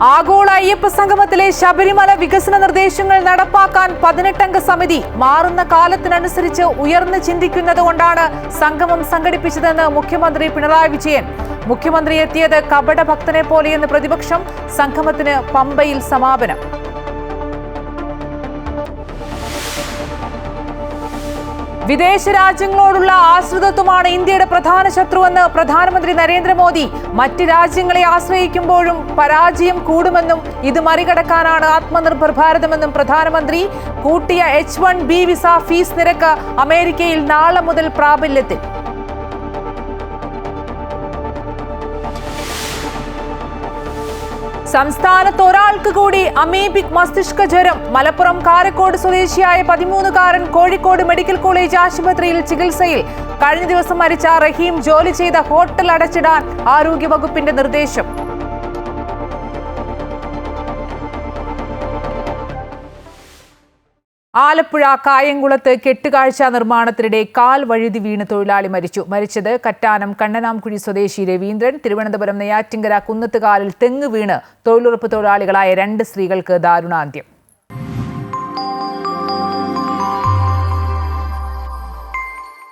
ആഗോള അയ്യപ്പ സംഗമത്തിലെ ശബരിമല വികസന നിർദ്ദേശങ്ങൾ നടപ്പാക്കാൻ 18-അംഗ സമിതി മാറുന്ന കാലത്തിനനുസരിച്ച് ഉയർന്നു ചിന്തിക്കുന്നതുകൊണ്ടാണ് സംഗമം സംഘടിപ്പിച്ചതെന്ന് മുഖ്യമന്ത്രി പിണറായി വിജയൻ. മുഖ്യമന്ത്രി എത്തിയത് കപടഭക്തനെ പോലെയെന്ന് പ്രതിപക്ഷം. സംഗമത്തിന് പമ്പയിൽ സമാപനം. വിദേശ രാജ്യങ്ങളോടുള്ള ആശ്രിതത്വമാണ് ഇന്ത്യയുടെ പ്രധാന ശത്രുവെന്ന് പ്രധാനമന്ത്രി നരേന്ദ്രമോദി. മറ്റ് രാജ്യങ്ങളെ ആശ്രയിക്കുമ്പോഴും പരാജയം കൂടുമെന്നും ഇത് മറികടക്കാനാണ് ആത്മനിർഭർ ഭാരതമെന്നും പ്രധാനമന്ത്രി. കൂട്ടിയ H-1B വിസ ഫീസ് നിരക്ക് അമേരിക്കയിൽ നാളെ മുതൽ പ്രാബല്യത്തിൽ. സംസ്ഥാനത്ത് ഒരാൾക്ക് കൂടി അമീബിക് മസ്തിഷ്ക ജ്വരം. മലപ്പുറം കാരക്കോട് സ്വദേശിയായ 13-കാരൻ കോഴിക്കോട് മെഡിക്കൽ കോളേജ് ആശുപത്രിയിൽ ചികിത്സയിൽ. കഴിഞ്ഞ ദിവസം മരിച്ച റഹീം ജോലി ചെയ്ത ഹോട്ടൽ അടച്ചിടാൻ ആരോഗ്യവകുപ്പിന്റെ നിർദ്ദേശം. ആലപ്പുഴ കായംകുളത്ത് കെട്ടുകാഴ്ച നിർമ്മാണത്തിനിടെ കാൽ വഴുതി വീണ് തൊഴിലാളി മരിച്ചു. മരിച്ചത് കറ്റാനം കണ്ണനാംകുഴി സ്വദേശി രവീന്ദ്രൻ. തിരുവനന്തപുരം നെയ്യാറ്റിങ്കര കുന്നത്തുകാലിൽ തെങ്ങ് വീണ് തൊഴിലുറപ്പ് തൊഴിലാളികളായ 2 സ്ത്രീകൾക്ക് ദാരുണാന്ത്യം.